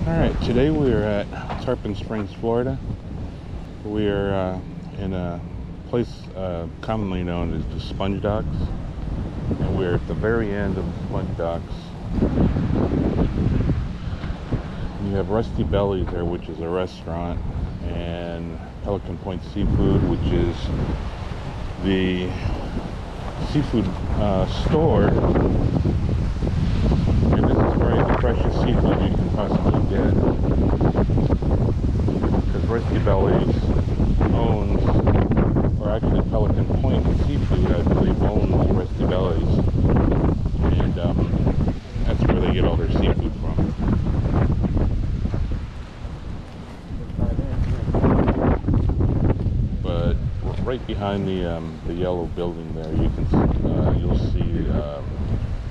Alright, today we are at Tarpon Springs, Florida. We are in a place commonly known as the Sponge Docks. And we're at the very end of the Sponge Docks. You have Rusty Bellies there, which is a restaurant, and Pelican Point Seafood, which is the seafood store. And this is probably the freshest seafood you can possibly get, because Rusty Bellies owns, or actually Pelican Point Seafood, I believe, owns Rusty Bellies, and that's where they get all their seafood from. But right behind the yellow building there, you can you'll see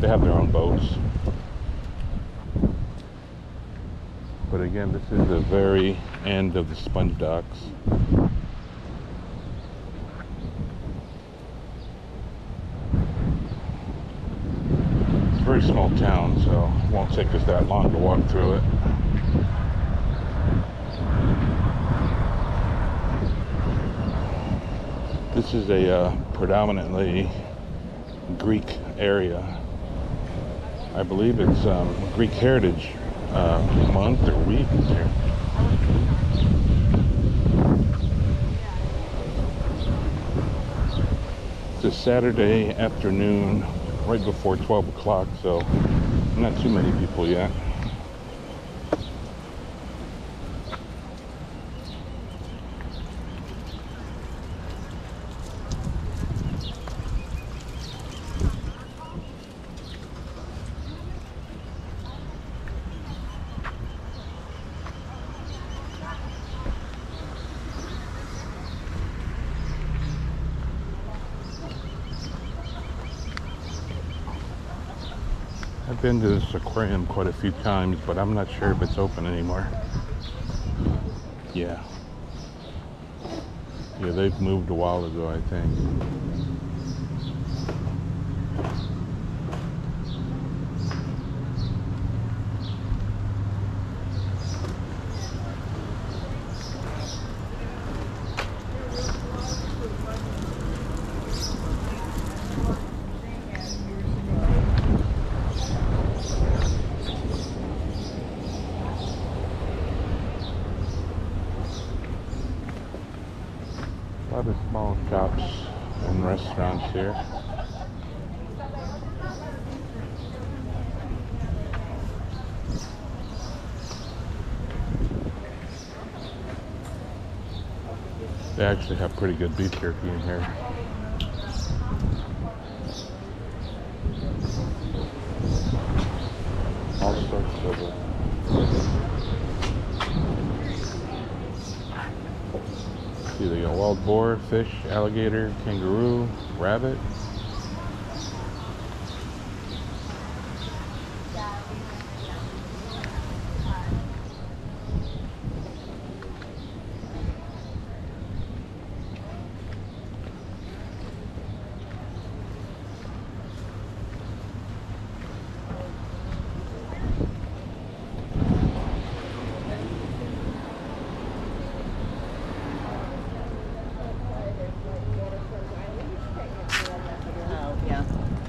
they have their own boats. But again, this is the very end of the Sponge Docks. It's a very small town, so it won't take us that long to walk through it. This is a predominantly Greek area. I believe it's Greek Heritage month or week here. It's a Saturday afternoon, right before 12 o'clock, so not too many people yet. I've been to this aquarium quite a few times, but I'm not sure if it's open anymore. Yeah, they've moved a while ago, I think. A lot of small shops and restaurants here. They actually have pretty good beef jerky in here. All sorts of see, they got wild boar, fish, alligator, kangaroo, rabbit.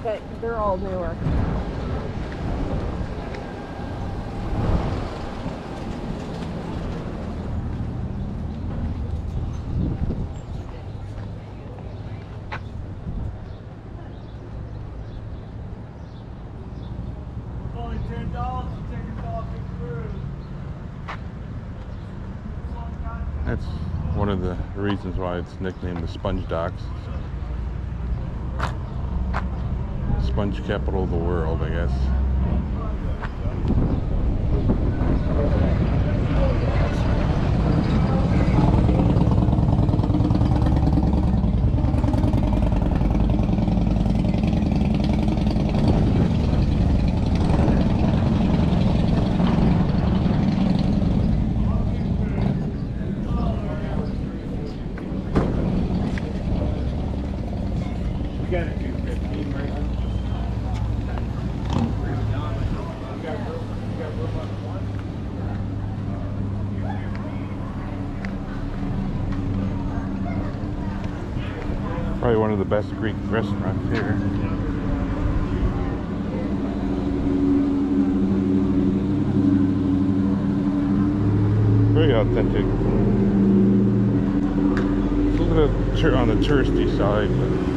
But they're all newer. Only $10 to take a dolphin cruise. That's one of the reasons why it's nicknamed the Sponge Docks. Sponge capital of the world, I guess. You got it, 215 right now. Probably one of the best Greek restaurants here. Very authentic. It's a little bit on the touristy side, but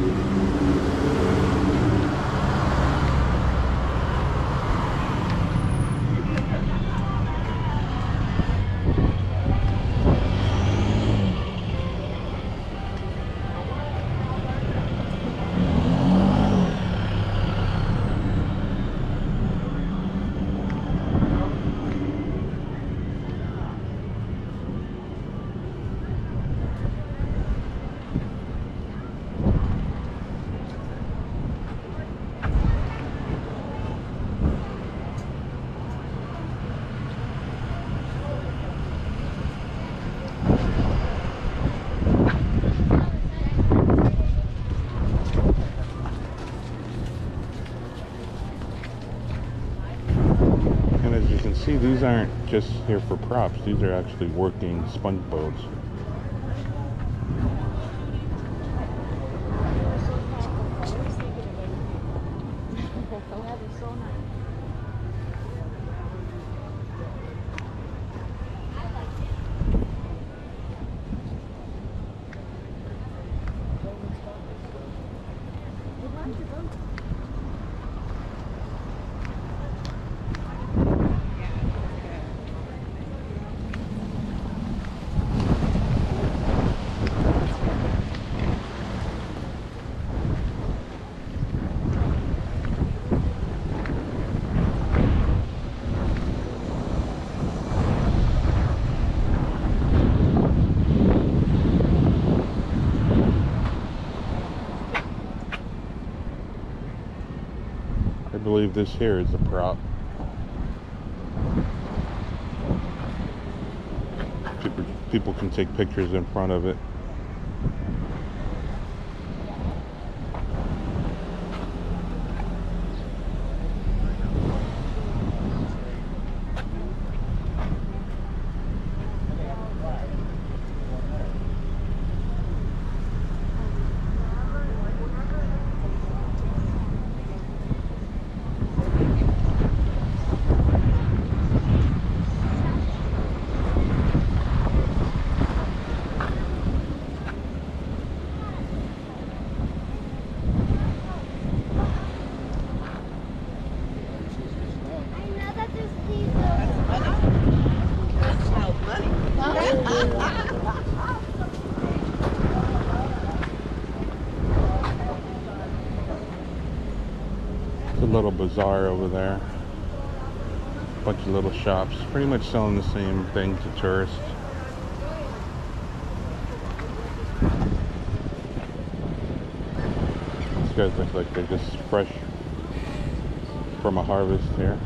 see, these aren't just here for props. These are actually working sponge boats. I believe this here is a prop. People can take pictures in front of it. It's a little bazaar over there. Bunch of little shops, pretty much selling the same thing to tourists. These guys look like they're just fresh from a harvest here.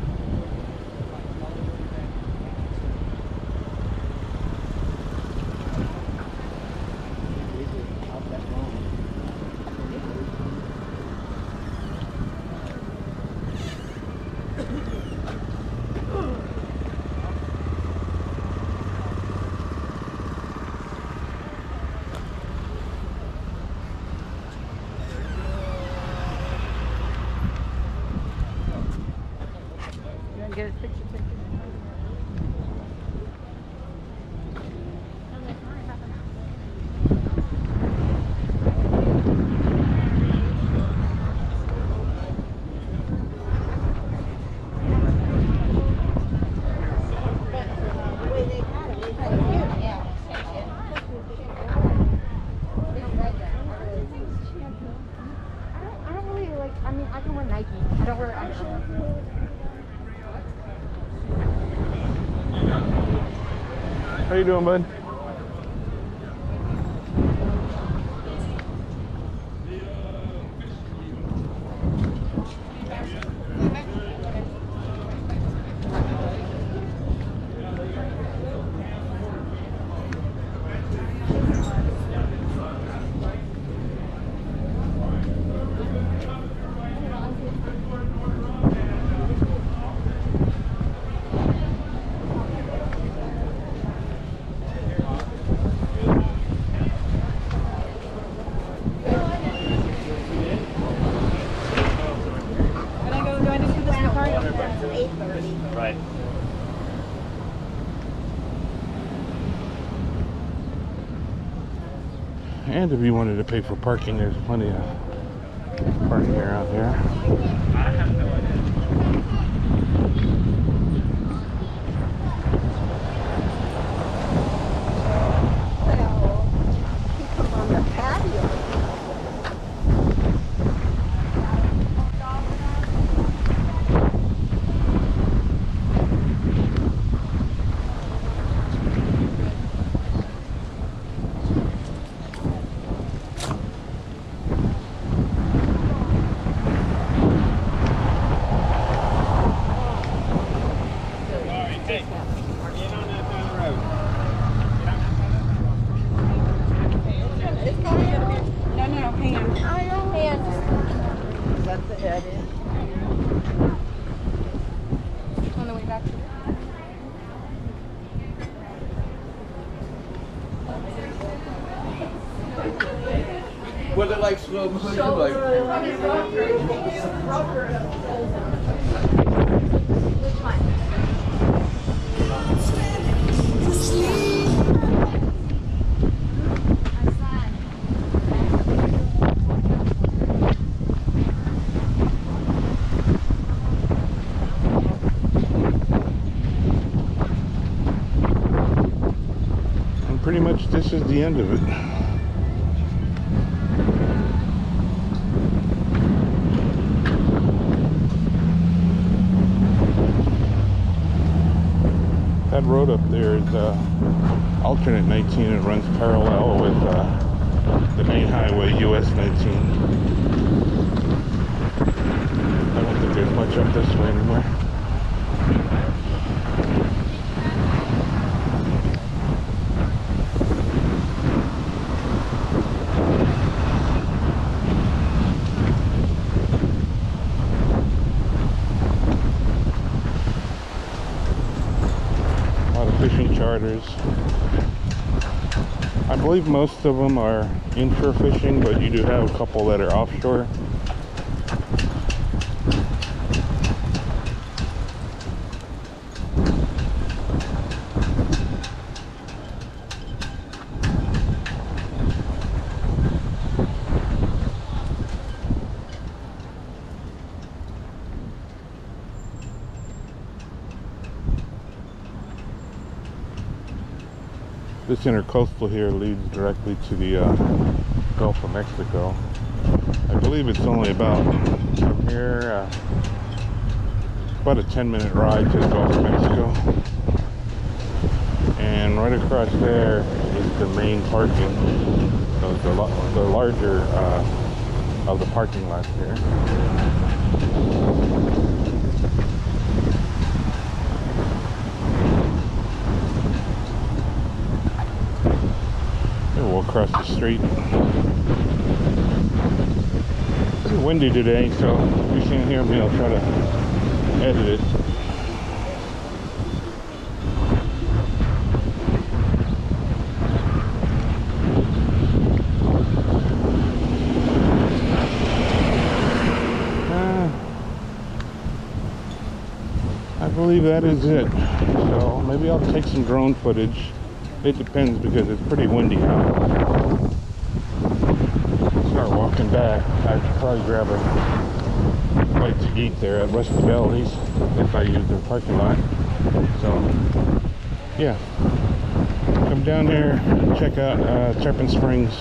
Get a picture. I don't really like, I mean, I can wear Nike. I don't wear actually. How you doing, bud? Right. And if you wanted to pay for parking, there's plenty of parking around here. I have no idea. Well, you come on the patio. On the way back to Was it like slow motion? Like And pretty much this is the end of it. That road up there is alternate 19. It runs parallel with the main highway, US 19. I don't think there's much up this way anymore. Fishing charters. I believe most of them are inshore fishing, but you do have a couple that are offshore. This intercoastal here leads directly to the Gulf of Mexico. I believe it's only about from here, about a 10-minute ride to the Gulf of Mexico. And right across there is the main parking, so the larger of the parking lots here. We'll cross the street. Pretty windy today, so if you can't hear me, I'll try to edit it. I believe that is it. So maybe I'll take some drone footage. It depends because it's pretty windy out. Start walking back. I should probably grab a bite to eat there at Rusty Belly's if I use their parking lot. So, yeah. Come down there, check out Tarpon Springs